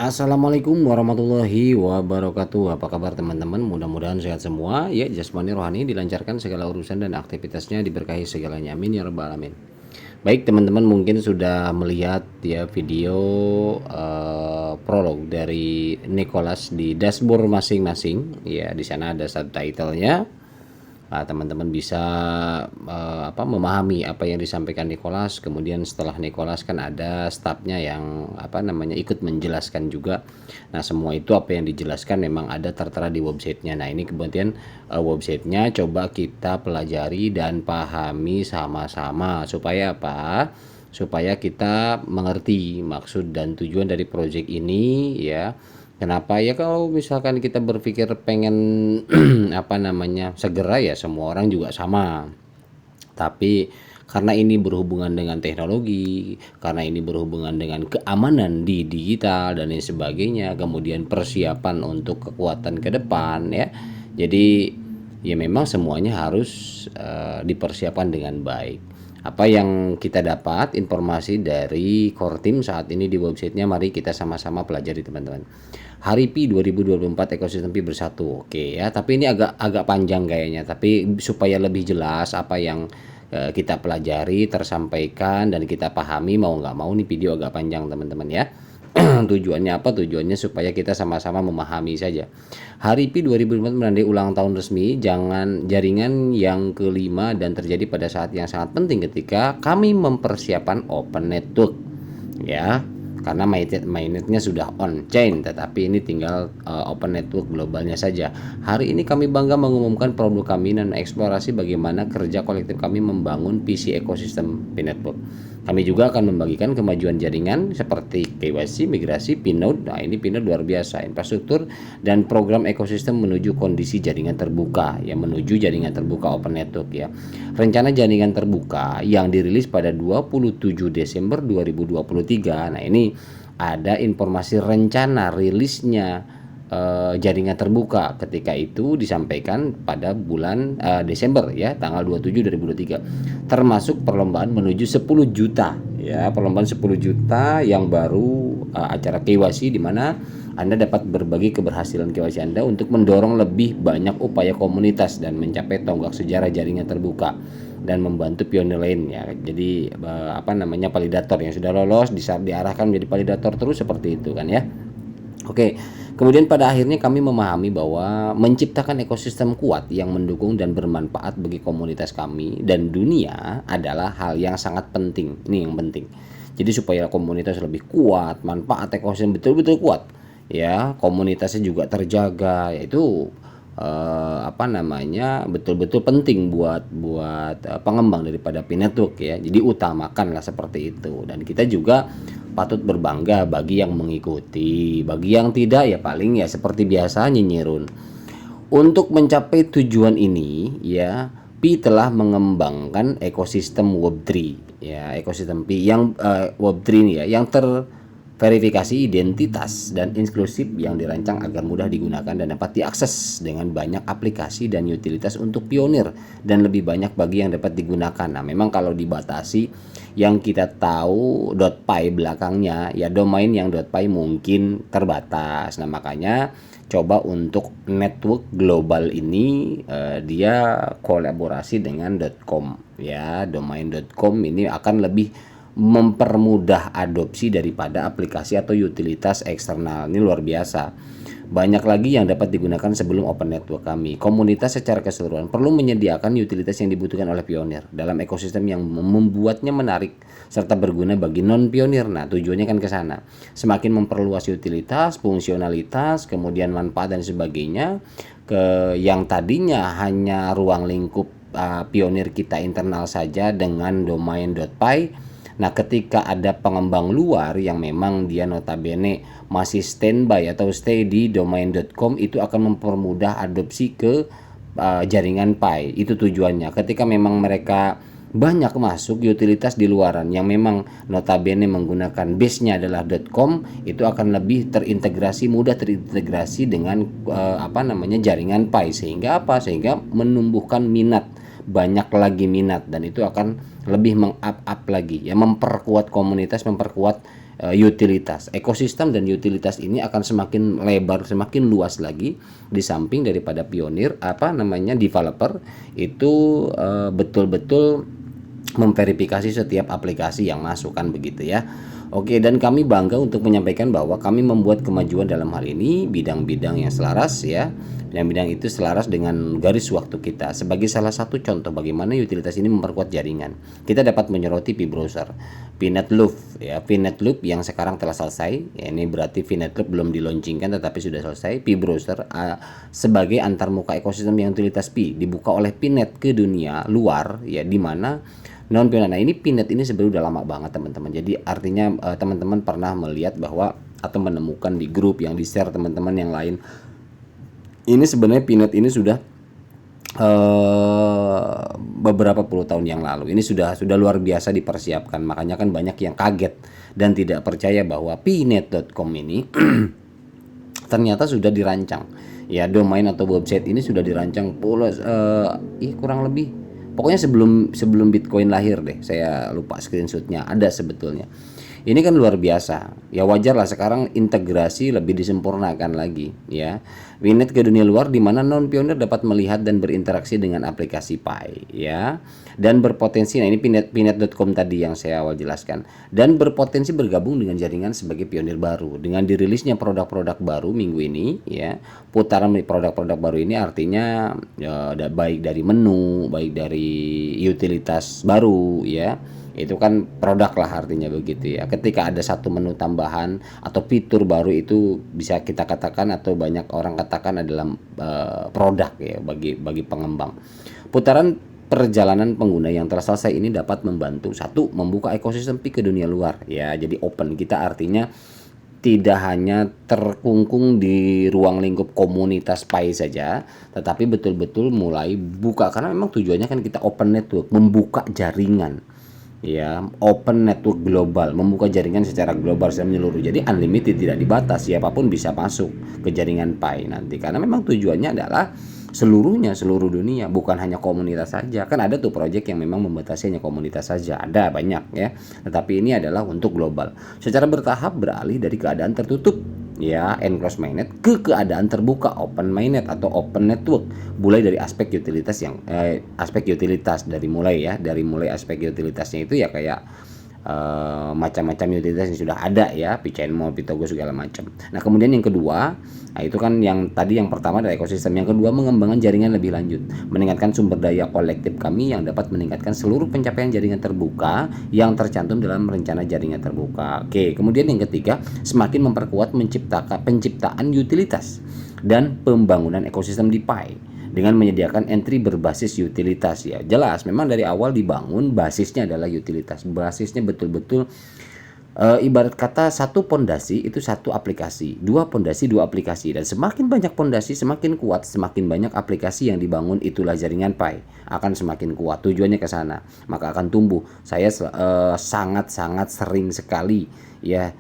Assalamualaikum warahmatullahi wabarakatuh. Apa kabar teman-teman? Mudah-mudahan sehat semua. Ya, jasmani rohani dilancarkan segala urusan dan aktivitasnya diberkahi segalanya. Amin ya rabbal alamin. Baik teman-teman, mungkin sudah melihat ya video prolog dari Nicholas di dashboard masing-masing. Ya, di sana ada subtitlenya. Teman-teman bisa memahami apa yang disampaikan Nicholas. Kemudian setelah Nicholas kan ada stafnya yang ikut menjelaskan juga. Nah, semua itu apa yang dijelaskan memang ada tertera di websitenya. Nah, ini kemudian websitenya coba kita pelajari dan pahami sama-sama supaya apa? Supaya kita mengerti maksud dan tujuan dari proyek ini ya. Kenapa ya, kalau misalkan kita berpikir pengen segera, ya semua orang juga sama. Tapi karena ini berhubungan dengan teknologi, karena ini berhubungan dengan keamanan di digital dan lain sebagainya, kemudian persiapan untuk kekuatan ke depan ya. Jadi ya memang semuanya harus dipersiapkan dengan baik. Apa yang kita dapat informasi dari core team saat ini di websitenya, mari kita sama-sama pelajari teman-teman. Hari Pi 2024 ekosistem Pi bersatu. Oke ya, tapi ini agak panjang kayaknya, tapi supaya lebih jelas apa yang kita pelajari tersampaikan dan kita pahami, mau nggak mau nih video agak panjang teman-teman ya. Tujuannya apa? Tujuannya supaya kita sama-sama memahami saja. Hari Pi 2024 menandai ulang tahun resmi jangan jaringan yang kelima dan terjadi pada saat yang sangat penting ketika kami mempersiapkan Open Network ya. Karena mainnetnya sudah on chain, tetapi ini tinggal open network globalnya saja. Hari ini kami bangga mengumumkan produk kami dan eksplorasi bagaimana kerja kolektif kami membangun PC ekosistem P-Network. Kami juga akan membagikan kemajuan jaringan seperti KYC, migrasi, Pinode. Nah, ini Pinode luar biasa, infrastruktur dan program ekosistem menuju kondisi jaringan terbuka, ya menuju jaringan terbuka open network ya. Rencana jaringan terbuka yang dirilis pada 27 Desember 2023. Nah, ini ada informasi rencana rilisnya jaringan terbuka ketika itu disampaikan pada bulan Desember ya, tanggal 27 2023, termasuk perlombaan menuju 10 juta ya, perlombaan 10 juta yang baru acara KYC di mana Anda dapat berbagi keberhasilan KYC Anda untuk mendorong lebih banyak upaya komunitas dan mencapai tonggak sejarah jaringan terbuka dan membantu pionir lain ya. Jadi validator yang sudah lolos diarahkan menjadi validator terus seperti itu kan ya. Oke, kemudian pada akhirnya kami memahami bahwa menciptakan ekosistem kuat yang mendukung dan bermanfaat bagi komunitas kami dan dunia adalah hal yang sangat penting. Ini yang penting. Jadi supaya komunitas lebih kuat, manfaat ekosistem betul-betul kuat, ya komunitasnya juga terjaga, yaitu betul-betul penting buat pengembang daripada P-Network ya. Jadi utamakanlah seperti itu, dan kita juga patut berbangga bagi yang mengikuti. Bagi yang tidak ya paling ya seperti biasa nyinyirun. Untuk mencapai tujuan ini ya, Pi telah mengembangkan ekosistem Web3 ya, ekosistem Pi yang Web3 ini ya, yang verifikasi identitas dan inklusif yang dirancang agar mudah digunakan dan dapat diakses dengan banyak aplikasi dan utilitas untuk pionir dan lebih banyak bagi yang dapat digunakan. Nah, memang kalau dibatasi yang kita tahu .py belakangnya ya, domain yang .py mungkin terbatas. Nah, makanya coba untuk network global ini dia kolaborasi dengan .com ya, domain .com ini akan lebih mempermudah adopsi daripada aplikasi atau utilitas eksternal. Ini luar biasa. Banyak lagi yang dapat digunakan sebelum open network kami. Komunitas secara keseluruhan perlu menyediakan utilitas yang dibutuhkan oleh pionir dalam ekosistem yang membuatnya menarik serta berguna bagi non pionir. Nah, tujuannya kan ke sana. Semakin memperluas utilitas, fungsionalitas, kemudian manfaat dan sebagainya ke yang tadinya hanya ruang lingkup pionir kita internal saja dengan domain.py. Nah, ketika ada pengembang luar yang memang dia notabene masih standby atau stay di domain.com, itu akan mempermudah adopsi ke jaringan Pi. Itu tujuannya. Ketika memang mereka banyak masuk utilitas di luaran yang memang notabene menggunakan base-nya adalah .com, itu akan lebih mudah terintegrasi dengan jaringan Pi, sehingga menumbuhkan minat, banyak lagi minat, dan itu akan lebih meng-up lagi ya, memperkuat komunitas, memperkuat utilitas. Ekosistem dan utilitas ini akan semakin lebar, semakin luas lagi di samping daripada pionir developer itu betul-betul memverifikasi setiap aplikasi yang masuk kan begitu ya. Oke, dan kami bangga untuk menyampaikan bahwa kami membuat kemajuan dalam hal ini bidang-bidang yang selaras ya. Dan bidang itu selaras dengan garis waktu kita. Sebagai salah satu contoh bagaimana utilitas ini memperkuat jaringan, kita dapat menyoroti P-Browser, VNet Loop ya, VNet Loop yang sekarang telah selesai. Ya, ini berarti VNet Loop belum dilaunchingkan tetapi sudah selesai. P-Browser sebagai antarmuka ekosistem yang utilitas Pi dibuka oleh Pnet ke dunia luar ya, di mana non pionir. Nah, ini Pnet ini sebenarnya udah lama banget teman-teman. Jadi artinya teman-teman pernah melihat bahwa atau menemukan di grup yang di-share teman-teman yang lain. Ini sebenarnya Pnet ini sudah beberapa puluh tahun yang lalu. Ini sudah luar biasa dipersiapkan. Makanya kan banyak yang kaget dan tidak percaya bahwa pnet.com ini ternyata sudah dirancang. Ya, domain atau website ini sudah dirancang kurang lebih pokoknya sebelum Bitcoin lahir deh. Saya lupa screenshotnya, ada sebetulnya. Ini kan luar biasa. Ya wajar lah sekarang integrasi lebih disempurnakan lagi ya. Winet ke dunia luar di mana non pionir dapat melihat dan berinteraksi dengan aplikasi Pi ya. Dan berpotensi, nah ini pnet.com tadi yang saya awal jelaskan, dan berpotensi bergabung dengan jaringan sebagai pionir baru. Dengan dirilisnya produk-produk baru minggu ini ya. Putaran produk-produk baru ini artinya ya, baik dari menu, baik dari utilitas baru ya. Itu kan produk lah artinya begitu ya. Ketika ada satu menu tambahan atau fitur baru, itu bisa kita katakan atau banyak orang katakan adalah produk ya bagi pengembang. Putaran perjalanan pengguna yang telah selesai ini dapat membantu satu, membuka ekosistem Pi ke dunia luar ya. Jadi open, kita artinya tidak hanya terkungkung di ruang lingkup komunitas Pi saja, tetapi betul-betul mulai buka, karena memang tujuannya kan kita open network, membuka jaringan ya, open network global, membuka jaringan secara global secara menyeluruh. Jadi unlimited, tidak dibatas, siapapun bisa masuk ke jaringan Pi nanti, karena memang tujuannya adalah seluruh dunia, bukan hanya komunitas saja. Kan ada tuh proyek yang memang membatasi hanya komunitas saja, ada banyak ya, tetapi ini adalah untuk global. Secara bertahap beralih dari keadaan tertutup ya, enclosed mainnet, ke keadaan terbuka, open mainnet atau open network. Mulai dari aspek utilitas dari mulai aspek utilitasnya itu ya kayak macam-macam utilitas yang sudah ada ya, PCNMall, Pitogo segala macam. Nah, kemudian yang kedua, nah itu kan yang tadi yang pertama dari ekosistem, yang kedua mengembangkan jaringan lebih lanjut, meningkatkan sumber daya kolektif kami yang dapat meningkatkan seluruh pencapaian jaringan terbuka yang tercantum dalam rencana jaringan terbuka. Oke, kemudian yang ketiga, semakin memperkuat penciptaan utilitas dan pembangunan ekosistem di Pi dengan menyediakan entry berbasis utilitas ya. Jelas memang dari awal dibangun basisnya adalah utilitas. Basisnya betul-betul ibarat kata satu pondasi itu satu aplikasi, dua pondasi dua aplikasi, dan semakin banyak pondasi semakin kuat, semakin banyak aplikasi yang dibangun, itulah jaringan Pi akan semakin kuat. Tujuannya ke sana, maka akan tumbuh. Saya sangat-sangat sering sekali ya,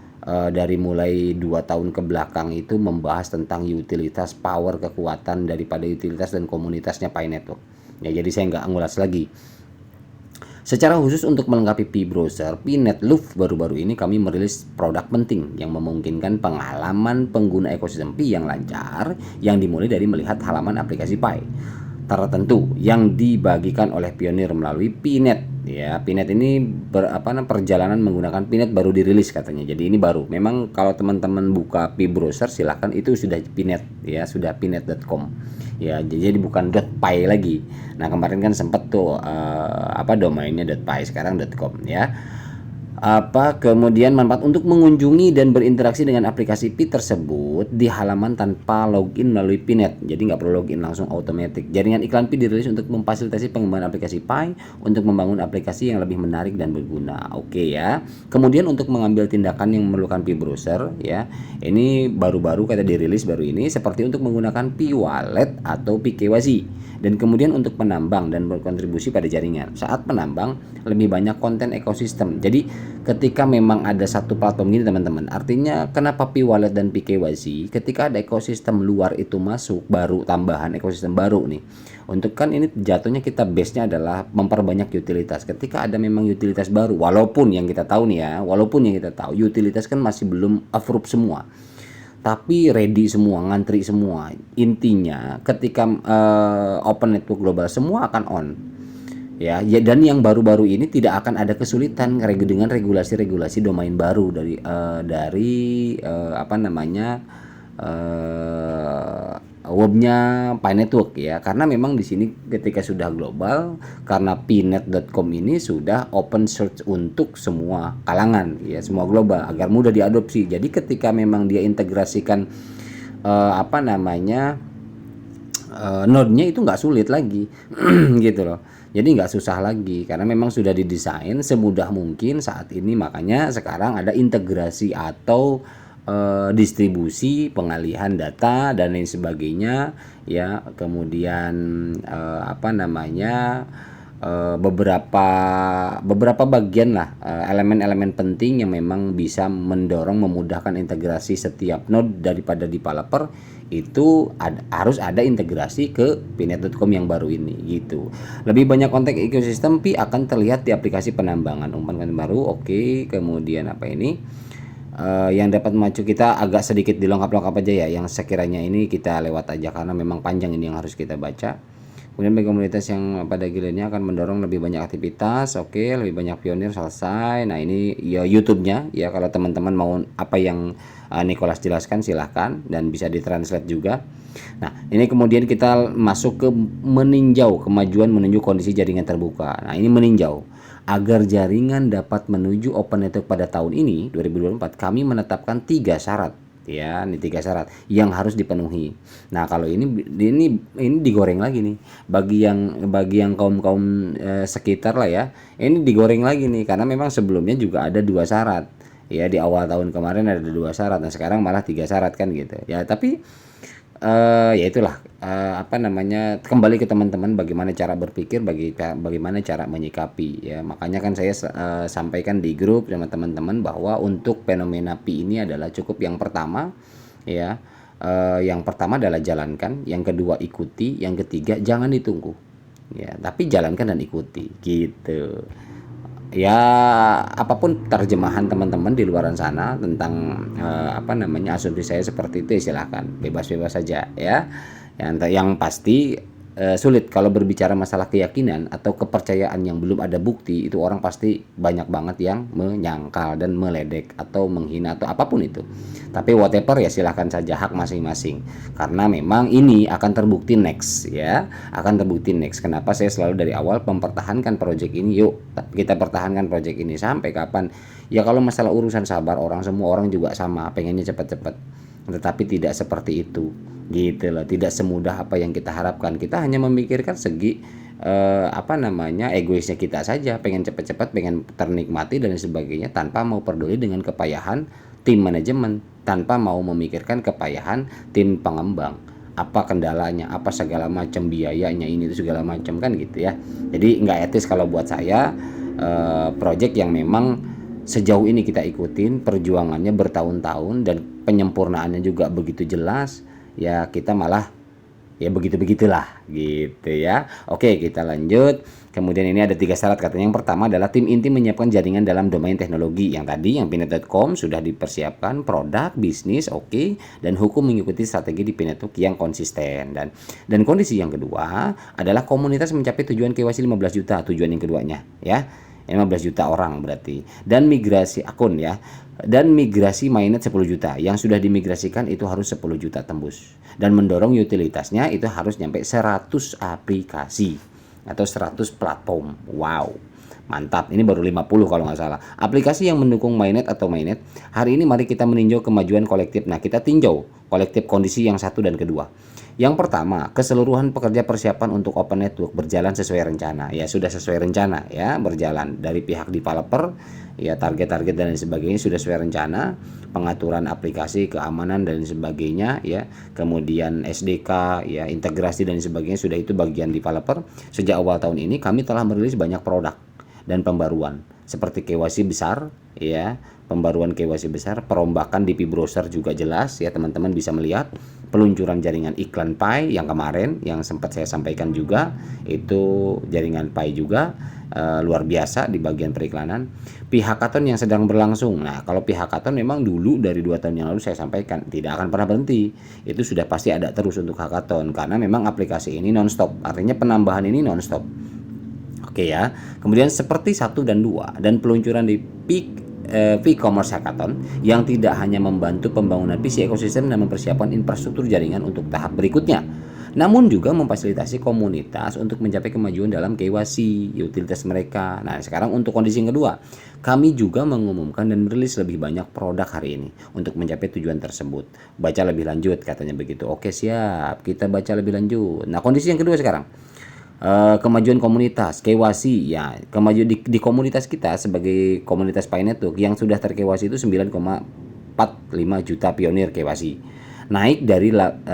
dari mulai 2 tahun ke belakang itu membahas tentang utilitas, power, kekuatan daripada utilitas dan komunitasnya Pi Network ya. Jadi saya nggak ngulas lagi. Secara khusus untuk melengkapi P-Browser, Pnet Loop baru-baru ini kami merilis produk penting yang memungkinkan pengalaman pengguna ekosistem Pi yang lancar, yang dimulai dari melihat halaman aplikasi Pi tertentu yang dibagikan oleh pionir melalui Pnet ya. Pnet ini perjalanan menggunakan Pnet baru dirilis katanya. Jadi ini baru. Memang kalau teman-teman buka P-Browser silahkan, itu sudah Pnet ya, sudah pnet.com ya. Jadi bukan .pi lagi. Nah, kemarin kan sempat tuh domainnya .pi, sekarang .com ya. Kemudian manfaat untuk mengunjungi dan berinteraksi dengan aplikasi Pi tersebut di halaman tanpa login melalui Pnet. Jadi nggak perlu login, langsung otomatis. Jaringan iklan Pi dirilis untuk memfasilitasi pengembangan aplikasi Pi untuk membangun aplikasi yang lebih menarik dan berguna. Oke ya. Kemudian untuk mengambil tindakan yang memerlukan P-Browser ya, ini baru-baru kata dirilis baru ini, seperti untuk menggunakan Pi Wallet atau Pi KYC. Dan kemudian untuk penambang dan berkontribusi pada jaringan. Saat penambang lebih banyak konten ekosistem. Jadi ketika memang ada satu platform gini teman-teman, artinya kenapa P-Wallet dan PKYC ketika ada ekosistem luar itu masuk, baru tambahan ekosistem baru nih, untuk kan ini jatuhnya kita base-nya adalah memperbanyak utilitas. Ketika ada memang utilitas baru, walaupun yang kita tahu nih ya, walaupun yang kita tahu utilitas kan masih belum approve semua, tapi ready semua, ngantri semua. Intinya ketika open network global semua akan on. Ya, dan yang baru-baru ini tidak akan ada kesulitan dengan regulasi-regulasi domain baru dari apa namanya webnya Pi Network ya, karena memang di sini ketika sudah global, karena pinet.com ini sudah open source untuk semua kalangan ya, semua global agar mudah diadopsi. Jadi ketika memang dia integrasikan apa namanya node-nya itu nggak sulit lagi gitu loh. Jadi nggak susah lagi karena memang sudah didesain semudah mungkin saat ini. Makanya sekarang ada integrasi atau distribusi pengalihan data dan lain sebagainya ya. Kemudian apa namanya beberapa bagian lah, elemen-elemen penting yang memang bisa mendorong memudahkan integrasi setiap node daripada developer itu harus ada integrasi ke pinet.com yang baru ini gitu. Lebih banyak konteks ekosistem Pi akan terlihat di aplikasi penambangan umpan konten baru. Oke, kemudian apa ini yang dapat memacu kita agak sedikit dilengkap-lengkap aja ya, yang sekiranya ini kita lewat aja karena memang panjang ini yang harus kita baca. Kemudian bagi komunitas yang pada gilirannya akan mendorong lebih banyak aktivitas. Oke, lebih banyak pionir, selesai. Nah ini ya YouTube-nya ya, kalau teman-teman mau apa yang Nicholas jelaskan silahkan dan bisa ditranslate juga. Nah ini kemudian kita masuk ke meninjau kemajuan menuju kondisi jaringan terbuka. Nah ini meninjau agar jaringan dapat menuju open network pada tahun ini 2024, kami menetapkan 3 syarat ya. Ini 3 syarat yang harus dipenuhi. Nah kalau ini digoreng lagi nih bagi yang kaum sekitar lah ya, ini digoreng lagi nih karena memang sebelumnya juga ada 2 syarat ya. Di awal tahun kemarin ada 2 syarat, nah sekarang malah 3 syarat kan gitu ya. Tapi ya itulah apa namanya, kembali ke teman-teman bagaimana cara berpikir, bagaimana cara menyikapi ya. Makanya kan saya sampaikan di grup sama teman-teman bahwa untuk fenomena Pi ini adalah cukup yang pertama ya, yang pertama adalah jalankan, yang kedua ikuti, yang ketiga jangan ditunggu ya, tapi jalankan dan ikuti gitu ya. Apapun terjemahan teman-teman di luaran sana tentang apa namanya asumsi saya seperti itu ya, silahkan bebas-bebas saja ya. Yang pasti sulit kalau berbicara masalah keyakinan atau kepercayaan yang belum ada bukti, itu orang pasti banyak banget yang menyangkal dan meledek atau menghina atau apapun itu. Tapi whatever ya, silahkan saja, hak masing-masing, karena memang ini akan terbukti next ya, akan terbukti next. Kenapa saya selalu dari awal mempertahankan project ini, yuk kita pertahankan project ini sampai kapan ya. Kalau masalah urusan sabar, semua orang juga sama pengennya cepat-cepat, tetapi tidak seperti itu gitu loh. Tidak semudah apa yang kita harapkan. Kita hanya memikirkan segi apa namanya egoisnya kita saja, pengen cepat-cepat, pengen ternikmati dan sebagainya, tanpa mau peduli dengan kepayahan tim manajemen, tanpa mau memikirkan kepayahan tim pengembang, apa kendalanya, apa segala macam biayanya, ini itu segala macam kan gitu ya. Jadi nggak etis kalau buat saya project yang memang sejauh ini kita ikutin perjuangannya bertahun-tahun dan penyempurnaannya juga begitu jelas ya, kita malah ya begitu-begitulah gitu ya. Oke, kita lanjut. Kemudian ini ada 3 syarat katanya. Yang pertama adalah tim inti menyiapkan jaringan dalam domain teknologi. Yang tadi yang pinet.com sudah dipersiapkan, produk, bisnis, oke, dan hukum mengikuti strategi di pinet.com yang konsisten. Dan kondisi yang kedua adalah komunitas mencapai tujuan KYC 15 juta, tujuan yang keduanya ya. 15 juta orang berarti, dan migrasi akun ya, dan migrasi mainnet 10 juta. Yang sudah dimigrasikan itu harus 10 juta tembus, dan mendorong utilitasnya itu harus nyampe 100 aplikasi atau 100 platform. Wow, mantap. Ini baru 50 kalau nggak salah aplikasi yang mendukung mainnet atau mainnet. Hari ini mari kita meninjau kemajuan kolektif. Nah, kita tinjau kolektif kondisi yang satu dan kedua. Yang pertama, keseluruhan pekerja persiapan untuk open network berjalan sesuai rencana. Ya, sudah sesuai rencana ya, berjalan dari pihak developer ya, target-target dan sebagainya sudah sesuai rencana, pengaturan aplikasi, keamanan dan sebagainya ya, kemudian SDK ya, integrasi dan sebagainya sudah, itu bagian developer. Sejak awal tahun ini kami telah merilis banyak produk dan pembaruan seperti KYC besar ya, pembaruan KYC besar, perombakan DP browser juga jelas ya, teman-teman bisa melihat peluncuran jaringan iklan Pi yang kemarin yang sempat saya sampaikan juga, itu jaringan Pi juga luar biasa di bagian periklanan. Hackathon yang sedang berlangsung. Nah, kalau hackathon memang dulu dari 2 tahun yang lalu saya sampaikan tidak akan pernah berhenti. Itu sudah pasti ada terus untuk hackathon karena memang aplikasi ini non-stop. Artinya penambahan ini non-stop. Oke ya. Kemudian seperti 1 dan 2 dan peluncuran di V-Commerce Hackathon yang tidak hanya membantu pembangunan PC ekosistem dan mempersiapkan infrastruktur jaringan untuk tahap berikutnya, namun juga memfasilitasi komunitas untuk mencapai kemajuan dalam KYC utilitas mereka. Nah, sekarang untuk kondisi yang kedua, kami juga mengumumkan dan merilis lebih banyak produk hari ini untuk mencapai tujuan tersebut. Baca lebih lanjut katanya begitu. Oke, siap, kita baca lebih lanjut. Nah, kondisi yang kedua sekarang, kemajuan komunitas KYC ya, kemajuan di komunitas kita sebagai komunitas Pi Network yang sudah ter-KYC itu 9,45 juta pionir KYC, naik dari 8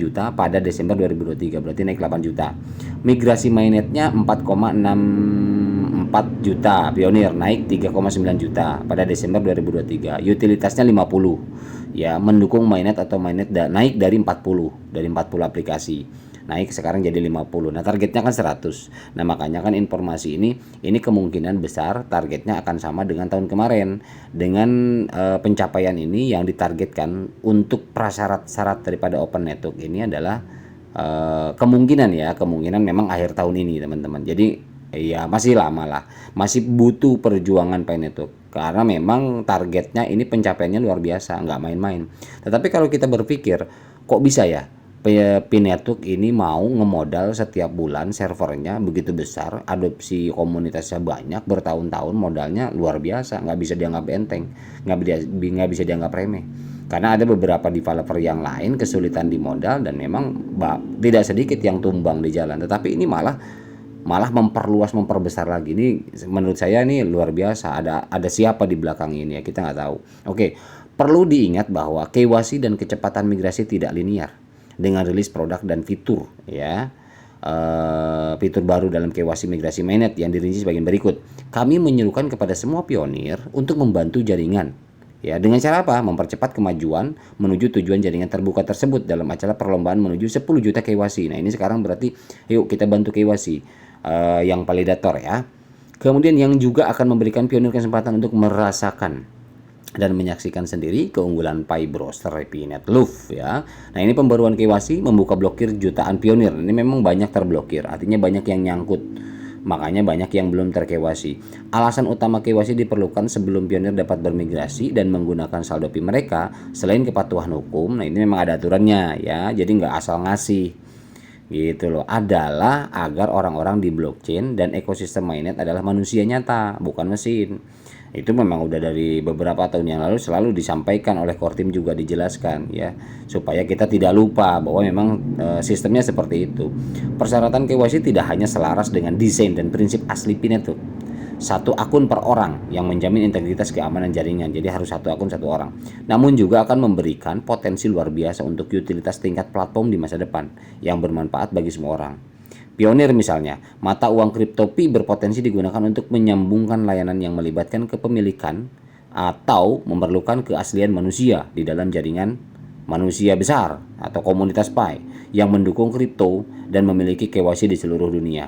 juta pada Desember 2023, berarti naik 8 juta. Migrasi mainnetnya 4,64 juta pionir, naik 3,9 juta pada Desember 2023. Utilitasnya 50 ya, mendukung mainnet atau mainnet naik dari 40 aplikasi, naik sekarang jadi 50. Nah, targetnya kan 100. Nah, makanya kan informasi ini kemungkinan besar targetnya akan sama dengan tahun kemarin. Dengan pencapaian ini yang ditargetkan untuk prasyarat-syarat daripada Open Network ini adalah kemungkinan memang akhir tahun ini, teman-teman. Jadi ya masih lama lah. Masih butuh perjuangan Pi Network karena memang targetnya ini pencapaiannya luar biasa, nggak main-main. Tetapi kalau kita berpikir, kok bisa ya Pi Network ini mau ngemodal setiap bulan servernya begitu besar, adopsi komunitasnya banyak, bertahun-tahun, modalnya luar biasa, nggak bisa dianggap enteng, nggak bisa dianggap remeh. Karena ada beberapa developer yang lain kesulitan di modal dan memang tidak sedikit yang tumbang di jalan. Tetapi ini malah memperbesar lagi. Ini menurut saya ini luar biasa. Ada siapa di belakang ini ya, kita nggak tahu. Oke, perlu diingat bahwa KYC dan kecepatan migrasi tidak linear. Dengan rilis produk dan fitur ya, fitur baru dalam KYC migrasi mainnet yang dirinci sebagian berikut. Kami menyerukan kepada semua pionir untuk membantu jaringan ya, dengan cara apa? Mempercepat kemajuan menuju tujuan jaringan terbuka tersebut dalam acara perlombaan menuju 10 juta KYC. Nah, ini sekarang berarti yuk kita bantu KYC yang validator ya. Kemudian yang juga akan memberikan pionir kesempatan untuk merasakan dan menyaksikan sendiri keunggulan Pi browser Pi Netloop ya. Nah, ini pembaruan KYC membuka blokir jutaan pionir. Ini memang banyak terblokir, artinya banyak yang nyangkut. Makanya banyak yang belum ter-KYC. Alasan utama KYC diperlukan sebelum pionir dapat bermigrasi dan menggunakan saldo Pi mereka selain kepatuhan hukum. Nah, ini memang ada aturannya ya. Jadi nggak asal ngasih gitu loh, adalah agar orang-orang di blockchain dan ekosistem mainnet adalah manusia nyata, bukan mesin. Itu memang udah dari beberapa tahun yang lalu selalu disampaikan oleh core team, juga dijelaskan ya, supaya kita tidak lupa bahwa memang sistemnya seperti itu. Persyaratan KYC tidak hanya selaras dengan desain dan prinsip asli Pi Network, satu akun per orang yang menjamin integritas keamanan jaringan, jadi harus satu akun satu orang, namun juga akan memberikan potensi luar biasa untuk utilitas tingkat platform di masa depan yang bermanfaat bagi semua orang. Pionir misalnya, mata uang kripto Pi berpotensi digunakan untuk menyambungkan layanan yang melibatkan kepemilikan atau memerlukan keaslian manusia di dalam jaringan manusia besar atau komunitas Pi yang mendukung kripto dan memiliki KYC di seluruh dunia.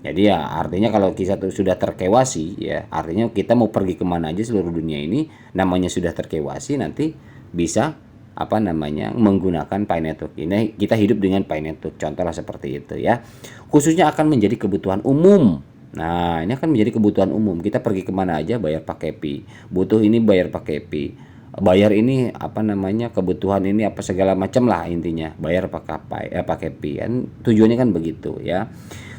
Jadi ya artinya kalau kita sudah ter-KYC ya, artinya kita mau pergi kemana aja seluruh dunia ini, namanya sudah ter-KYC, nanti bisa menggunakan Pi Network. Ini kita hidup dengan Pi Network, contohnya seperti itu ya. Khususnya akan menjadi kebutuhan umum. Nah, ini akan menjadi kebutuhan umum. Kita pergi kemana aja bayar pakai Pi. Butuh ini bayar pakai Pi. Bayar ini kebutuhan ini segala macam lah, intinya bayar pakai Pi. Tujuannya kan begitu ya.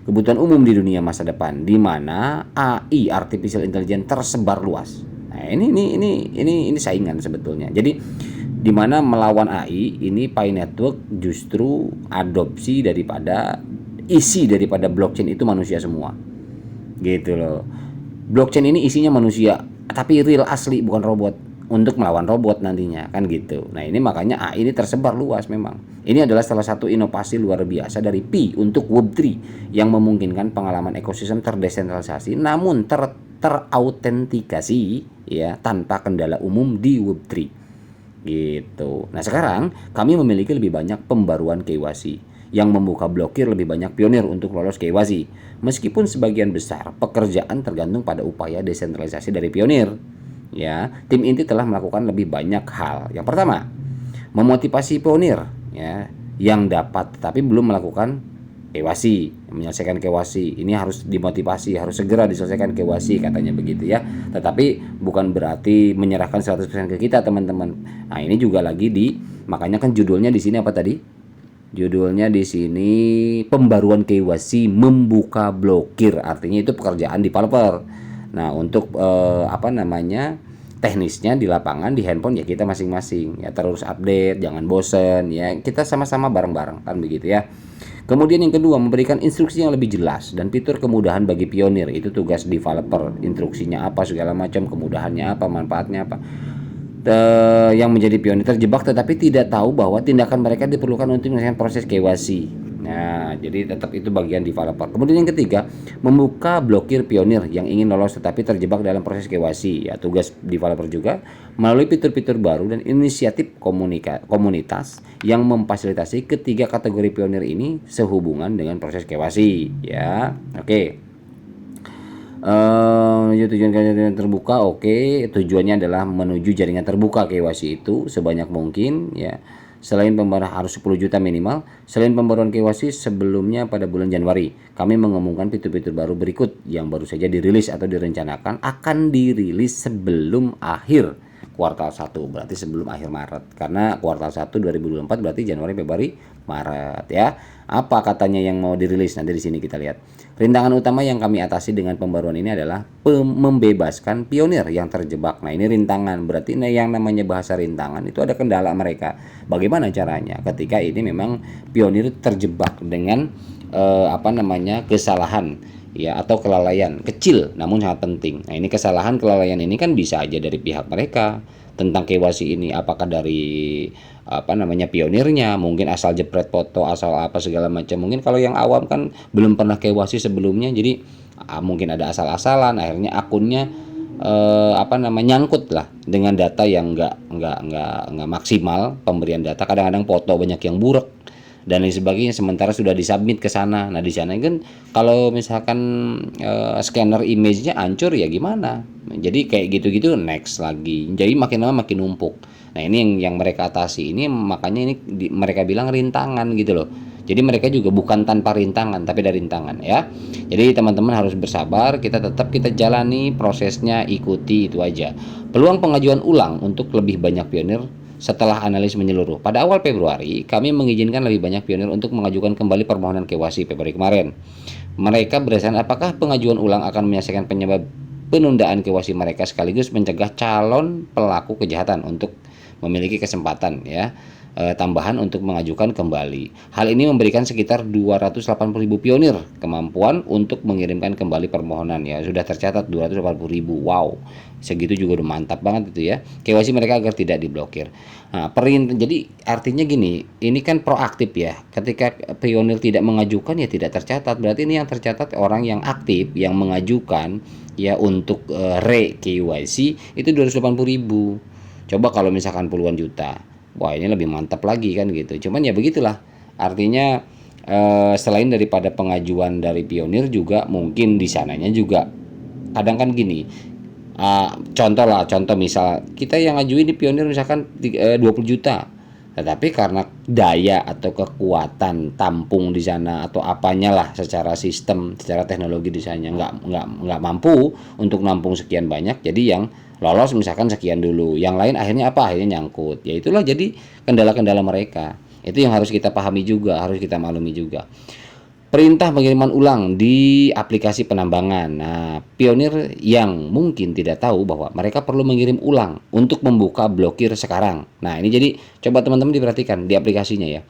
Kebutuhan umum di dunia masa depan di mana AI artificial intelligence tersebar luas. Nah, ini saingan sebetulnya. Jadi di mana melawan AI ini Pi Network justru adopsi daripada isi daripada blockchain itu manusia semua. Gitu loh. Blockchain ini isinya manusia, tapi real asli, bukan robot, untuk melawan robot nantinya kan gitu. Nah, ini makanya AI ini tersebar luas memang. Ini adalah salah satu inovasi luar biasa dari Pi untuk Web3 yang memungkinkan pengalaman ekosistem terdesentralisasi namun terautentikasi ya tanpa kendala umum di Web3 gitu. Nah sekarang kami memiliki lebih banyak pembaruan KYC yang membuka blokir lebih banyak pionir untuk lolos KYC. Meskipun sebagian besar pekerjaan tergantung pada upaya desentralisasi dari pionir. Ya, tim inti telah melakukan lebih banyak hal. Yang pertama, memotivasi pionir ya yang dapat tetapi belum melakukan KYC, menyelesaikan KYC. Ini harus dimotivasi, harus segera diselesaikan KYC katanya begitu ya. Tetapi bukan berarti menyerahkan 100% ke kita, teman-teman. Nah, ini juga lagi makanya kan judulnya di sini apa tadi? Judulnya di sini pembaruan KYC membuka blokir. Artinya itu pekerjaan developer. Nah, untuk teknisnya di lapangan di handphone ya kita masing-masing ya, terus update, jangan bosen ya, kita sama-sama bareng-bareng kan begitu ya. Kemudian yang kedua, memberikan instruksi yang lebih jelas dan fitur kemudahan bagi pionir. Itu tugas developer, instruksinya apa segala macam, kemudahannya apa, manfaatnya apa. Yang menjadi pionir terjebak tetapi tidak tahu bahwa tindakan mereka diperlukan untuk menyelesaikan proses KYC. Nah, jadi tetap itu bagian developer. Kemudian yang ketiga, membuka blokir pionir yang ingin lolos tetapi terjebak dalam proses KYC. Ya, tugas developer juga melalui fitur-fitur baru dan inisiatif komunitas yang memfasilitasi ketiga kategori pionir ini sehubungan dengan proses KYC. Ya, oke. Tujuan jaringan terbuka, oke. Tujuannya adalah menuju jaringan terbuka KYC itu sebanyak mungkin ya. Selain pembaruan harus 10 juta minimal. Selain pembaruan KYC sebelumnya pada bulan Januari, kami mengumumkan fitur-fitur baru berikut yang baru saja dirilis atau direncanakan akan dirilis sebelum akhir kuartal 1, berarti sebelum akhir Maret. Karena kuartal 1 2024 berarti Januari, Februari, Maret ya. Apa katanya yang mau dirilis? Nanti di sini kita lihat. Rintangan utama yang kami atasi dengan pembaruan ini adalah membebaskan pionir yang terjebak. Nah, ini rintangan. Berarti yang namanya bahasa rintangan itu ada kendala mereka. Bagaimana caranya ketika ini memang pionir terjebak dengan kesalahan ya atau kelalaian kecil namun sangat penting. Nah, ini kesalahan kelalaian ini kan bisa aja dari pihak mereka tentang KYC ini, apakah dari pionirnya, mungkin asal jepret foto, asal apa segala macam. Mungkin kalau yang awam kan belum pernah KYC sebelumnya, jadi mungkin ada asal-asalan, akhirnya akunnya nyangkut lah dengan data yang nggak maksimal pemberian data. Kadang-kadang foto banyak yang buruk dan lain sebagainya, sementara sudah disubmit ke sana. Nah, di sana kan kalau misalkan scanner image-nya hancur ya gimana? Jadi kayak gitu-gitu next lagi. Jadi makin lama makin numpuk. Nah, ini yang mereka atasi. Ini makanya ini mereka bilang rintangan gitu loh. Jadi mereka juga bukan tanpa rintangan, tapi ada rintangan ya. Jadi teman-teman harus bersabar, kita jalani prosesnya, ikuti itu aja. Peluang pengajuan ulang untuk lebih banyak pionir setelah analis menyeluruh. Pada awal Februari, kami mengizinkan lebih banyak pionir untuk mengajukan kembali permohonan KYC Februari kemarin. Mereka berdasarkan apakah pengajuan ulang akan menyelesaikan penyebab penundaan KYC mereka sekaligus mencegah calon pelaku kejahatan untuk memiliki kesempatan ya tambahan untuk mengajukan kembali. Hal ini memberikan sekitar 280.000 pionir kemampuan untuk mengirimkan kembali permohonan ya. Sudah tercatat 280.000. Wow. Segitu juga udah mantap banget itu ya. KYC mereka agar tidak diblokir. Nah, jadi artinya gini, ini kan proaktif ya. Ketika pionir tidak mengajukan ya tidak tercatat. Berarti ini yang tercatat orang yang aktif yang mengajukan ya untuk re-KYC itu 280.000. Coba kalau misalkan puluhan juta. Wah, ini lebih mantap lagi kan gitu. Cuman ya begitulah. Artinya selain daripada pengajuan dari pionir juga mungkin di sananya juga kadang kan gini. Contoh misal kita yang ngajuin di pionir misalkan 20 juta. Tetapi karena daya atau kekuatan tampung di sana atau apanya lah secara sistem, secara teknologi di sana nggak mampu untuk nampung sekian banyak. Jadi yang lolos misalkan sekian dulu, yang lain akhirnya nyangkut. Ya itulah jadi kendala-kendala mereka. Itu yang harus kita pahami juga, harus kita maklumi juga. Perintah pengiriman ulang di aplikasi penambangan. Nah, pionir yang mungkin tidak tahu bahwa mereka perlu mengirim ulang untuk membuka blokir sekarang. Nah, ini jadi coba teman-teman diperhatikan di aplikasinya ya.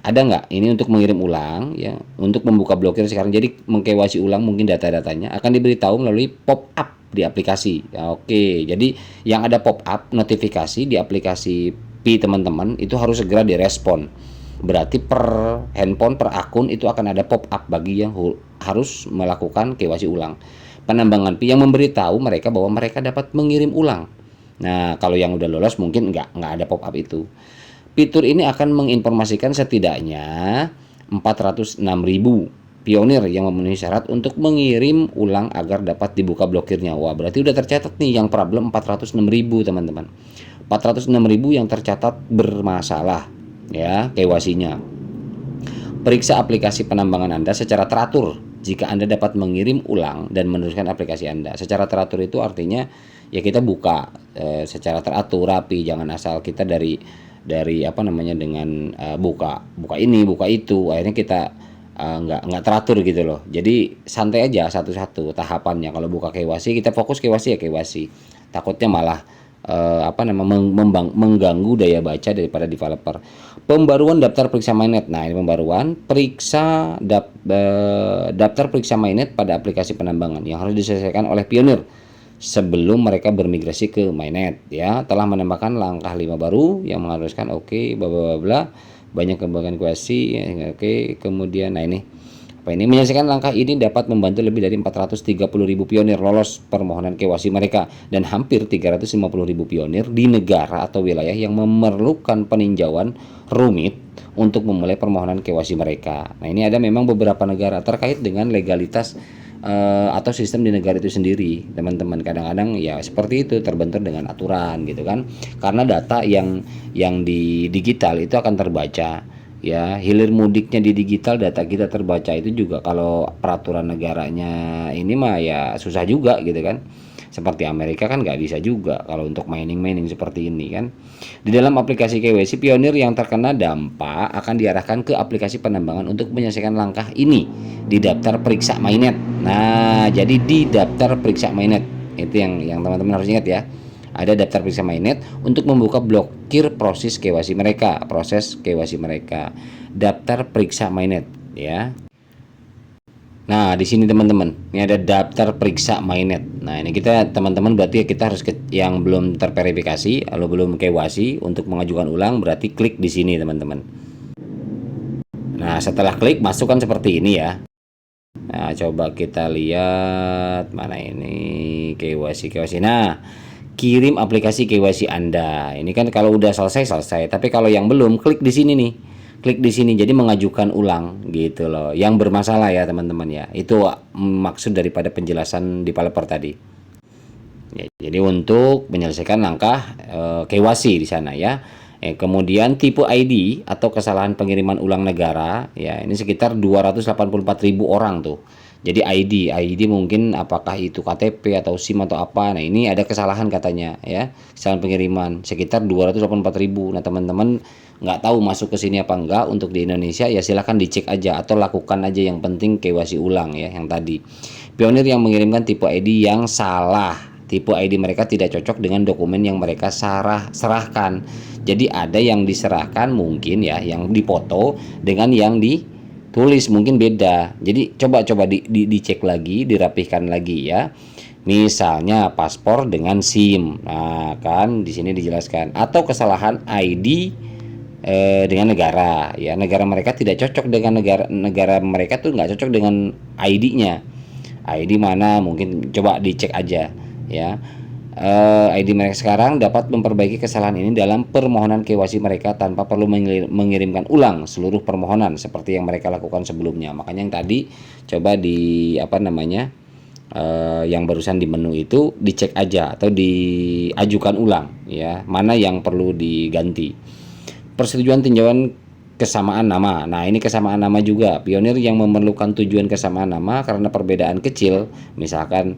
Ada nggak ini untuk mengirim ulang ya, untuk membuka blokir sekarang. Jadi meng-KYC ulang mungkin data-datanya akan diberitahu melalui pop-up di aplikasi. Ya, oke, jadi yang ada pop-up notifikasi di aplikasi Pi teman-teman itu harus segera direspon. Berarti per handphone, per akun itu akan ada pop-up bagi yang harus melakukan KYC ulang. penambangan yang memberitahu mereka bahwa mereka dapat mengirim ulang. Nah, kalau yang udah lolos mungkin nggak ada pop-up itu. Fitur ini akan menginformasikan setidaknya 406.000 pionir yang memenuhi syarat untuk mengirim ulang agar dapat dibuka blokirnya. Wah, berarti udah tercatat nih yang problem 406.000, teman-teman. 406.000 yang tercatat bermasalah ya KYC-nya. Periksa aplikasi penambangan Anda secara teratur. Jika Anda dapat mengirim ulang dan meneruskan aplikasi Anda. Secara teratur itu artinya ya kita buka secara teratur, rapi, jangan asal kita dari apa namanya dengan buka ini, buka itu, akhirnya kita nggak teratur gitu loh. Jadi santai aja satu-satu tahapannya. Kalau buka KYC kita fokus KYC ya KYC. Takutnya malah mengganggu daya baca daripada developer. Pembaruan daftar periksa mainnet. Nah, ini pembaruan daftar periksa mainnet pada aplikasi penambangan yang harus diselesaikan oleh pionir sebelum mereka bermigrasi ke mainnet ya. Telah menambahkan langkah 5 baru yang mengharuskan bla bla bla, banyak kembangan kuasi kemudian ini menyelesaikan langkah ini dapat membantu lebih dari 430.000 pionir lolos permohonan KYC mereka dan hampir 350.000 pionir di negara atau wilayah yang memerlukan peninjauan rumit untuk memulai permohonan KYC mereka. Nah, ini ada memang beberapa negara terkait dengan legalitas atau sistem di negara itu sendiri, teman-teman. Kadang-kadang ya seperti itu, terbentur dengan aturan gitu kan, karena data yang di digital itu akan terbaca ya. Hilir mudiknya di digital, data kita terbaca itu juga kalau peraturan negaranya ini mah ya susah juga gitu kan. Seperti Amerika kan nggak bisa juga kalau untuk mining seperti ini kan. Di dalam aplikasi KYC, pionir yang terkena dampak akan diarahkan ke aplikasi penambangan untuk menyelesaikan langkah ini di daftar periksa mainnet. Nah, jadi di daftar periksa mainnet itu yang teman-teman harus ingat ya. Ada daftar periksa mainnet untuk membuka blokir proses KYC mereka, daftar periksa mainnet ya. Nah, di sini teman-teman, ini ada daftar periksa mainnet. Nah, ini kita teman-teman berarti kita harus yang belum terverifikasi, kalau belum KYC untuk mengajukan ulang berarti klik di sini teman-teman. Nah, setelah klik masukkan seperti ini ya. Nah, coba kita lihat mana ini KYC. Nah, kirim aplikasi KYC Anda. Ini kan kalau udah selesai. Tapi kalau yang belum, klik di sini nih. Klik di sini, jadi mengajukan ulang gitu loh. Yang bermasalah ya teman-teman ya. Itu maksud daripada penjelasan developer tadi. Ya, jadi untuk menyelesaikan langkah KYC di sana ya. Kemudian tipe ID atau kesalahan pengiriman ulang negara ya, ini sekitar 284.000 orang tuh. Jadi ID mungkin apakah itu KTP atau SIM atau apa. Nah, ini ada kesalahan katanya ya, kesalahan pengiriman sekitar 284.000. Nah, teman-teman nggak tahu masuk ke sini apa enggak untuk di Indonesia ya, silahkan dicek aja atau lakukan aja, yang penting KYC ulang ya yang tadi. Pionir yang mengirimkan tipe ID yang salah, tipe ID mereka tidak cocok dengan dokumen yang mereka serahkan. Jadi ada yang diserahkan mungkin ya, yang dipoto dengan yang ditulis mungkin beda. Jadi coba dicek lagi, dirapihkan lagi ya. Misalnya paspor dengan SIM. Nah, kan di sini dijelaskan, atau kesalahan ID dengan negara ya, negara mereka tidak cocok dengan negara mereka tuh nggak cocok dengan ID-nya. ID mana mungkin coba dicek aja ya. ID mereka sekarang dapat memperbaiki kesalahan ini dalam permohonan KYC mereka tanpa perlu mengirimkan ulang seluruh permohonan seperti yang mereka lakukan sebelumnya. Makanya yang tadi coba di yang barusan di menu itu dicek aja atau diajukan ulang ya, mana yang perlu diganti. Persetujuan tinjauan kesamaan nama. Nah, ini kesamaan nama juga. Pionir yang memerlukan tujuan kesamaan nama karena perbedaan kecil, misalkan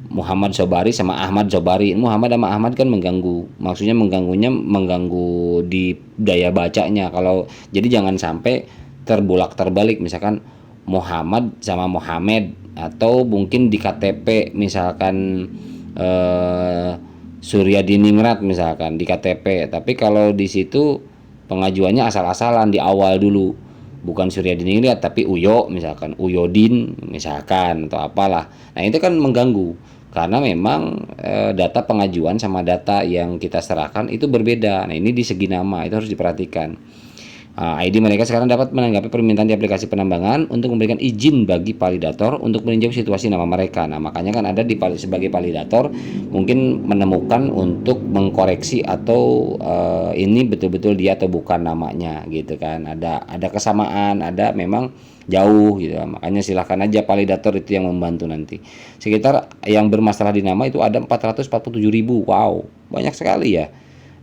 Muhammad Sobari sama Ahmad Sobari. Muhammad sama Ahmad kan mengganggu. Maksudnya mengganggu di daya bacanya. Kalau jadi jangan sampai terbalik misalkan Muhammad sama Muhammad, atau mungkin di KTP misalkan Suryadiningrat misalkan di KTP, tapi kalau di situ pengajuannya asal-asalan di awal dulu, bukan Suryadiningrat tapi Uyo misalkan, Uyodin misalkan atau apalah. Nah, itu kan mengganggu karena memang data pengajuan sama data yang kita serahkan itu berbeda. Nah, ini di segi nama itu harus diperhatikan. ID mereka sekarang dapat menanggapi permintaan di aplikasi penambangan untuk memberikan izin bagi validator untuk meninjau situasi nama mereka. Nah, makanya kan ada sebagai validator mungkin menemukan untuk mengkoreksi atau ini betul-betul dia atau bukan namanya gitu kan. Ada kesamaan, ada memang jauh gitu. Makanya silahkan aja validator itu yang membantu nanti. Sekitar yang bermasalah di nama itu ada 447.000. Wow, banyak sekali ya.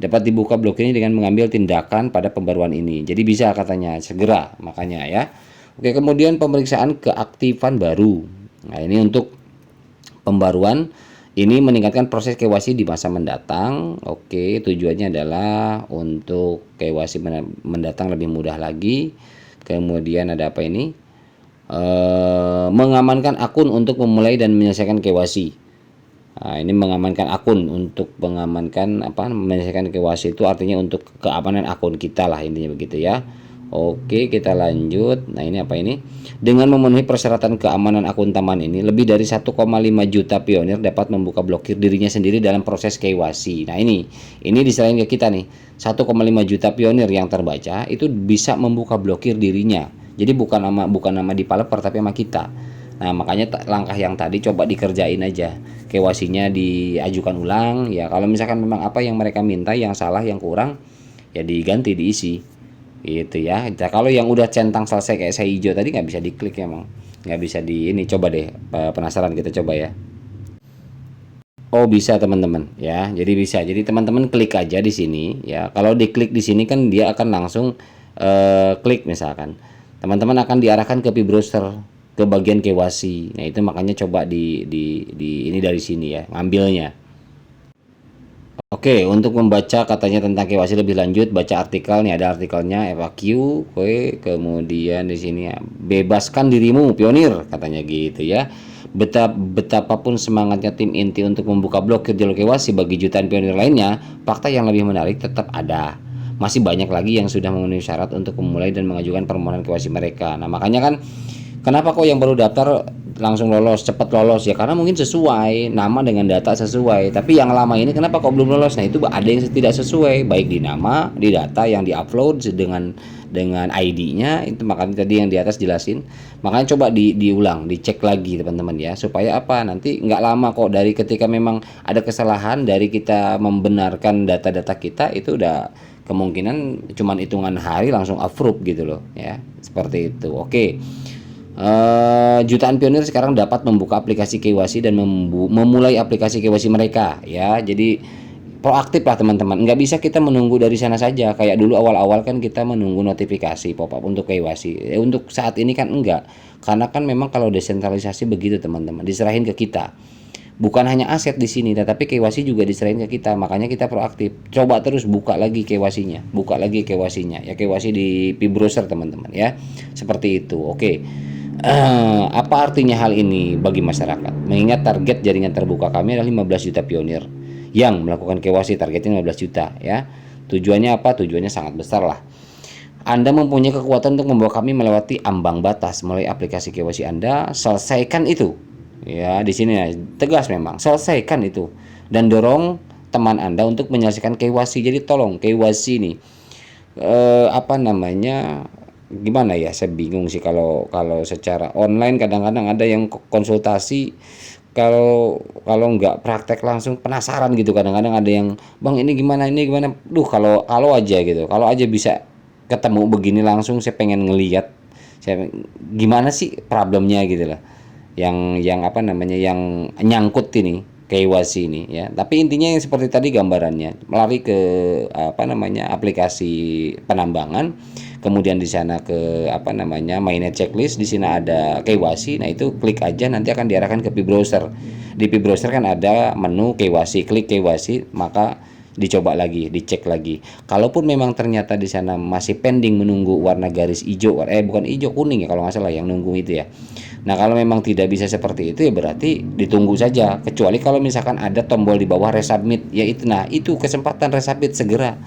Dapat dibuka blokirnya dengan mengambil tindakan pada pembaruan ini. Jadi bisa katanya segera, makanya ya. Oke, kemudian pemeriksaan keaktifan baru. Nah, ini untuk pembaruan ini meningkatkan proses KYC di masa mendatang. Oke, tujuannya adalah untuk KYC mendatang lebih mudah lagi. Kemudian ada apa ini? Mengamankan akun untuk memulai dan menyelesaikan KYC. Nah, ini mengamankan akun untuk menyelesaikan KYC itu artinya untuk keamanan akun kita lah intinya begitu ya. Oke, kita lanjut. Nah, ini apa ini? Dengan memenuhi persyaratan keamanan akun taman ini, lebih dari 1,5 juta pionir dapat membuka blokir dirinya sendiri dalam proses KYC. Nah, ini diserahin ke kita nih. 1,5 juta pionir yang terbaca itu bisa membuka blokir dirinya. Jadi bukan nama developer tapi sama kita. Nah, makanya langkah yang tadi coba dikerjain aja. KYC-nya diajukan ulang ya. Kalau misalkan memang apa yang mereka minta yang salah, yang kurang ya diganti, diisi. Gitu ya. Nah, kalau yang udah centang selesai kayak saya hijau tadi nggak bisa diklik emang. Nggak bisa di ini, coba deh penasaran kita coba ya. Oh, bisa teman-teman ya. Jadi bisa. Jadi teman-teman klik aja di sini ya. Kalau diklik di sini kan dia akan langsung klik misalkan. Teman-teman akan diarahkan ke browser ke bagian KYC. Nah, itu makanya coba di ini dari sini ya, ngambilnya. Oke, untuk membaca katanya tentang KYC lebih lanjut, baca artikel nih, ada artikelnya FAQ. Oke, kemudian di sini ya, bebaskan dirimu pionir katanya gitu ya. Betapapun semangatnya tim inti untuk membuka blokir jalur KYC bagi jutaan pionir lainnya, fakta yang lebih menarik tetap ada. Masih banyak lagi yang sudah memenuhi syarat untuk memulai dan mengajukan permohonan KYC mereka. Nah, makanya kan kenapa kok yang baru daftar langsung lolos, cepat lolos ya karena mungkin sesuai nama dengan data sesuai. Tapi yang lama ini kenapa kok belum lolos? Nah, itu ada yang tidak sesuai baik di nama, di data yang diupload dengan ID-nya itu, makanya tadi yang di atas jelasin. Makanya coba diulang, dicek lagi teman-teman ya supaya apa? Nanti nggak lama kok dari ketika memang ada kesalahan dari kita membenarkan data-data kita itu udah kemungkinan cuman hitungan hari langsung approve gitu loh ya. Seperti itu. Oke. Jutaan pionir sekarang dapat membuka aplikasi KYC dan memulai aplikasi KYC mereka ya. Jadi proaktif lah teman-teman. Nggak bisa kita menunggu dari sana saja. Kayak dulu awal-awal kan kita menunggu notifikasi pop-up untuk KYC. Untuk saat ini kan enggak. Karena kan memang kalau desentralisasi begitu teman-teman, diserahin ke kita. Bukan hanya aset di sini, tetapi KYC juga diserahin ke kita. Makanya kita proaktif. Coba terus buka lagi KYC-nya, buka lagi KYC-nya. Ya KYC di browser teman-teman ya. Seperti itu. Oke. Apa artinya hal ini bagi masyarakat? Mengingat target jaringan terbuka kami adalah 15 juta pionir yang melakukan KYC, targetnya 15 juta ya. Tujuannya apa? Tujuannya sangat besar lah. Anda mempunyai kekuatan untuk membawa kami melewati ambang batas melalui aplikasi KYC Anda. Selesaikan itu. Ya, di sini ya, tegas memang. Selesaikan itu dan dorong teman Anda untuk menyelesaikan KYC. Jadi tolong KYC ini gimana ya, saya bingung sih kalau secara online kadang-kadang ada yang konsultasi, kalau nggak praktek langsung penasaran gitu, kadang-kadang ada yang bang ini gimana duh, kalau aja gitu, kalau aja bisa ketemu begini langsung saya pengen ngelihat saya gimana sih problemnya gitu lah, yang yang nyangkut ini KYC ini ya. Tapi intinya yang seperti tadi gambarannya, melari ke aplikasi penambangan, kemudian di sana ke mainnet checklist, di sini ada KYC. Nah, itu klik aja, nanti akan diarahkan ke browser. Di browser kan ada menu KYC, klik KYC, maka dicoba lagi, dicek lagi. Kalaupun memang ternyata di sana masih pending menunggu warna garis hijau, bukan hijau, kuning ya kalau nggak salah yang nunggu itu ya. Nah, kalau memang tidak bisa seperti itu ya berarti ditunggu saja. Kecuali kalau misalkan ada tombol di bawah resubmit, ya itu, nah itu kesempatan resubmit, segera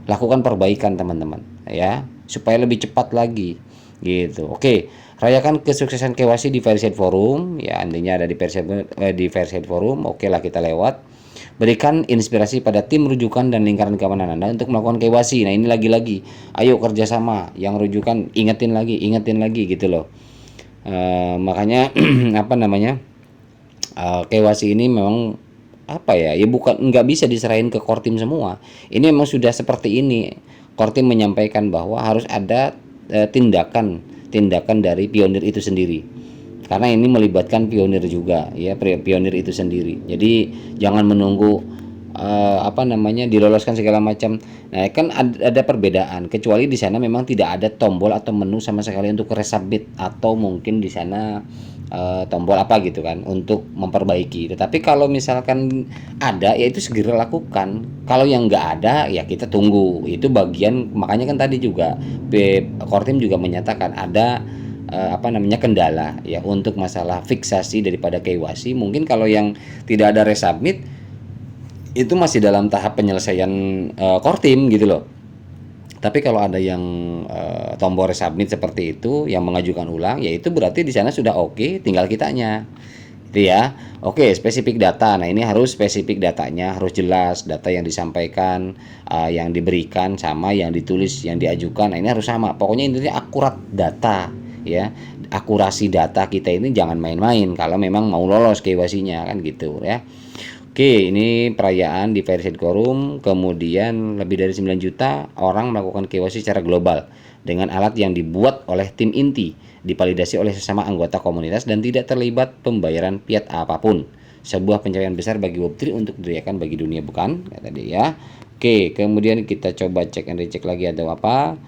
lakukan perbaikan teman-teman ya supaya lebih cepat lagi gitu. Oke, rayakan kesuksesan KYC di Verified Forum ya, intinya ada di Verified Forum. Oke lah, kita lewat. Berikan inspirasi pada tim rujukan dan lingkaran keamanan Anda untuk melakukan KYC. Nah, ini lagi-lagi, ayo kerjasama. Yang rujukan ingetin lagi gitu loh. Makanya apa namanya, KYC ini memang apa ya, ya bukan nggak bisa diserahin ke core team semua. Ini memang sudah seperti ini. Core team menyampaikan bahwa harus ada tindakan dari pionir itu sendiri, karena ini melibatkan pionir juga ya, pionir itu sendiri. Jadi jangan menunggu apa namanya diloloskan segala macam. Nah, kan ada perbedaan, kecuali di sana memang tidak ada tombol atau menu sama sekali untuk resubmit, atau mungkin di sana tombol apa gitu kan untuk memperbaiki. Tetapi kalau misalkan ada, ya itu segera lakukan. Kalau yang nggak ada, ya kita tunggu. Itu bagian, makanya kan tadi juga Kortim juga menyatakan ada apa namanya kendala ya untuk masalah fiksasi daripada KYC. Mungkin kalau yang tidak ada resubmit itu masih dalam tahap penyelesaian Kortim gitu loh. Tapi kalau ada yang tombol resubmit seperti itu, yang mengajukan ulang, ya itu berarti di sana sudah oke, tinggal kitanya. Itu ya. Oke, spesifik data. Nah, ini harus spesifik datanya, harus jelas data yang disampaikan, yang diberikan sama yang ditulis, yang diajukan. Nah, ini harus sama. Pokoknya intinya akurat data ya. Akurasi data kita ini jangan main-main kalau memang mau lolos KYC-nya kan gitu ya. Oke, ini perayaan di Verified Quorum, kemudian lebih dari 9 juta orang melakukan KYC secara global dengan alat yang dibuat oleh tim inti, divalidasi oleh sesama anggota komunitas dan tidak terlibat pembayaran fiat apapun. Sebuah pencapaian besar bagi Web3 untuk diriakan bagi dunia, bukan? Kata dia ya. Oke, kemudian kita coba cek and recheck lagi ada apa.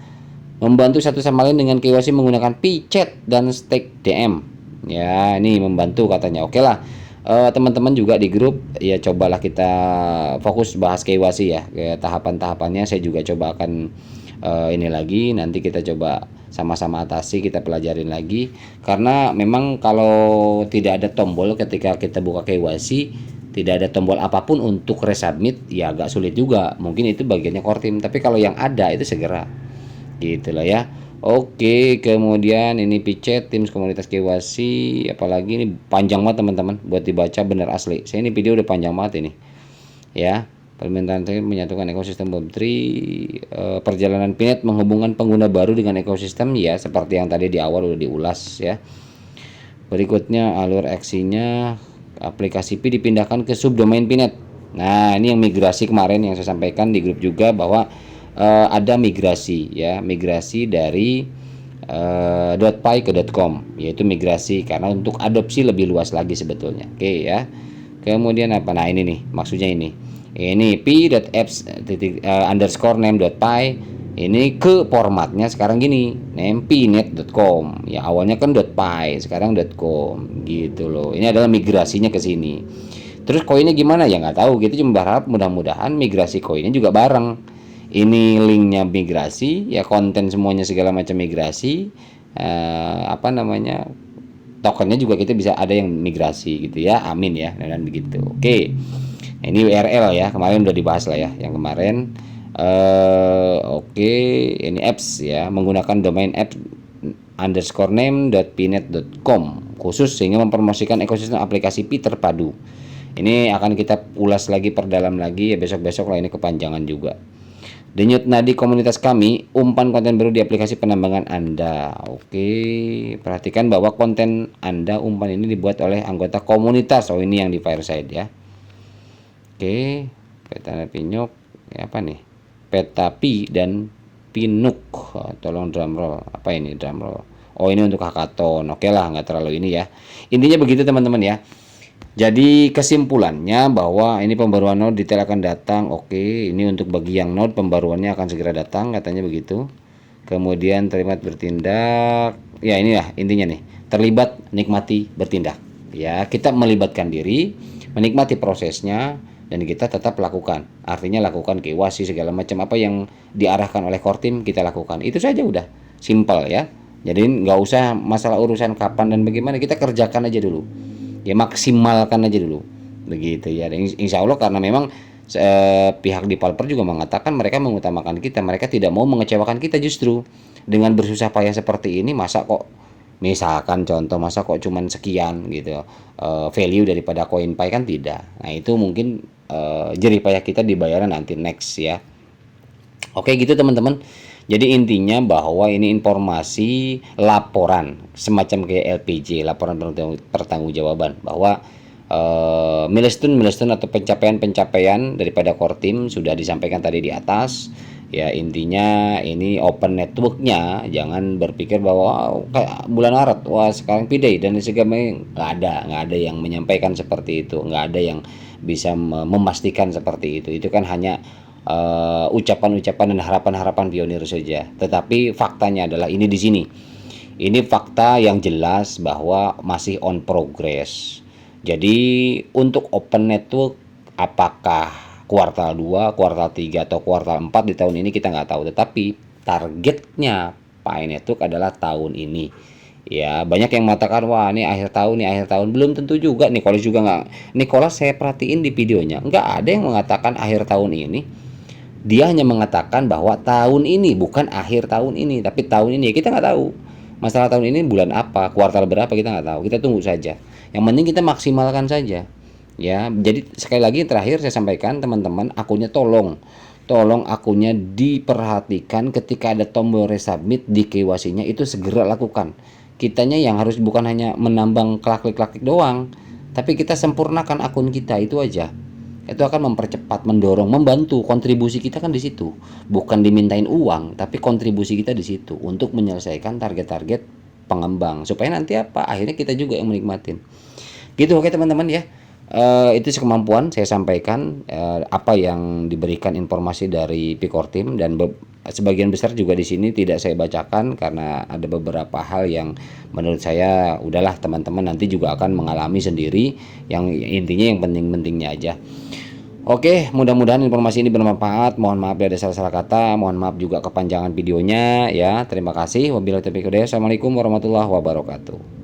Membantu satu sama lain dengan KYC menggunakan PChat dan Stake DM. Ya, ini membantu katanya. Oke lah. Teman-teman juga di grup ya, cobalah kita fokus bahas KYC ya, kayak tahapan-tahapannya saya juga coba akan ini lagi, nanti kita coba sama-sama atasi, kita pelajarin lagi, karena memang kalau tidak ada tombol ketika kita buka KYC, tidak ada tombol apapun untuk resubmit, ya agak sulit juga, mungkin itu bagiannya core team, tapi kalau yang ada itu segera gitulah ya. Oke, kemudian ini PChat Teams komunitas KYC, apalagi ini panjang banget teman-teman, buat dibaca bener asli. Saya ini video udah panjang banget ini. Ya, permintaan menyatukan ekosistem Web3, perjalanan Pinet menghubungkan pengguna baru dengan ekosistem ya, seperti yang tadi di awal udah diulas ya. Berikutnya alur aksinya, aplikasi Pi dipindahkan ke subdomain Pinet. Nah, ini yang migrasi kemarin yang saya sampaikan di grup juga bahwa ada migrasi ya, migrasi dari .py ke .com, yaitu migrasi karena untuk adopsi lebih luas lagi sebetulnya. Oke ya. Kemudian apa? Nah, ini nih maksudnya ini p.apps underscore name.py ini ke formatnya sekarang gini, namepnet.com ya, awalnya kan .py sekarang .com gitu loh. Ini adalah migrasinya ke sini. Terus koinnya gimana ya nggak tahu, kita cuma berharap mudah-mudahan migrasi koinnya juga bareng. Ini linknya migrasi ya, konten semuanya segala macam migrasi, apa namanya, tokennya juga kita bisa ada yang migrasi gitu ya, amin ya, dan begitu. Oke, ini URL ya, kemarin udah dibahas lah ya yang kemarin. Oke, ini apps ya, menggunakan domain apps underscore name.pnet.com khusus sehingga mempromosikan ekosistem aplikasi Pi terpadu. Ini akan kita ulas lagi, perdalam lagi ya, besok-besok lah, ini kepanjangan juga. Denyut nadi komunitas kami, umpan konten baru di aplikasi penambangan Anda. Oke, perhatikan bahwa konten Anda umpan ini dibuat oleh anggota komunitas. Oh, ini yang di Fireside ya. Oke, peta pinyuk ya, apa nih? Peta pi dan pinuk. Tolong drum roll. Apa ini drum roll? Oh, ini untuk hackathon. Oke lah, nggak terlalu ini ya. Intinya begitu teman-teman ya. Jadi kesimpulannya bahwa ini pembaruan node detail akan datang. Oke, ini untuk bagi yang node pembaruannya akan segera datang, katanya begitu. Kemudian terlibat bertindak. Ya, ini ya intinya nih. Terlibat, nikmati, bertindak. Ya, kita melibatkan diri, menikmati prosesnya, dan kita tetap lakukan. Artinya lakukan KYC segala macam apa yang diarahkan oleh core team kita lakukan. Itu saja udah. Simple ya. Jadi nggak usah masalah urusan kapan dan bagaimana, kita kerjakan aja dulu. Ya, maksimalkan aja dulu begitu ya. Dan insya Allah karena memang pihak developer juga mengatakan mereka mengutamakan kita, mereka tidak mau mengecewakan kita. Justru dengan bersusah payah seperti ini, masa kok Misalkan contoh, masa kok cuman sekian gitu, value daripada koin Pi, kan tidak. Nah itu mungkin jerih payah kita dibayarnya nanti next ya. Oke gitu teman-teman. Jadi intinya bahwa ini informasi laporan semacam kayak LPJ, laporan pertanggungjawaban, bahwa milestone atau pencapaian-pencapaian daripada core team sudah disampaikan tadi di atas. Ya intinya ini open networknya, jangan berpikir bahwa kayak bulan Maret wah sekarang pidai dan sebagainya. Nggak ada yang menyampaikan seperti itu, nggak ada yang bisa memastikan seperti itu kan hanya ucapan-ucapan dan harapan-harapan pionir saja. Tetapi faktanya adalah ini di sini. Ini fakta yang jelas bahwa masih on progress. Jadi untuk open network apakah kuartal 2, kuartal 3 atau kuartal 4 di tahun ini kita nggak tahu, tetapi targetnya Pi Network adalah tahun ini. Ya, banyak yang mengatakan wah ini akhir tahun nih, akhir tahun. Belum tentu juga. Nicholas juga nggak. Nicholas saya perhatiin di videonya nggak ada yang mengatakan akhir tahun ini. Dia hanya mengatakan bahwa tahun ini, bukan akhir tahun ini, tapi tahun ini. Ya, kita nggak tahu masalah tahun ini bulan apa, kuartal berapa, kita nggak tahu. Kita tunggu saja. Yang penting kita maksimalkan saja. Ya, jadi sekali lagi yang terakhir saya sampaikan teman-teman, akunnya tolong akunnya diperhatikan. Ketika ada tombol resubmit di KYC-nya itu segera lakukan. Kitanya yang harus bukan hanya menambang klik-klik doang, tapi kita sempurnakan akun kita, itu aja. Itu akan mempercepat, mendorong, membantu. Kontribusi kita kan di situ, bukan dimintain uang, tapi kontribusi kita di situ untuk menyelesaikan target-target pengembang, supaya nanti apa, akhirnya kita juga yang menikmatin gitu. Oke teman-teman ya, itu sekemampuan saya sampaikan apa yang diberikan informasi dari Picor Team, dan sebagian besar juga di sini tidak saya bacakan karena ada beberapa hal yang menurut saya udahlah teman-teman nanti juga akan mengalami sendiri, yang intinya yang penting-pentingnya aja. Oke, mudah-mudahan informasi ini bermanfaat. Mohon maaf bila ada salah-salah kata, mohon maaf juga kepanjangan videonya ya. Terima kasih. Wabillahi taufiq wal hidayah. Assalamualaikum warahmatullahi wabarakatuh.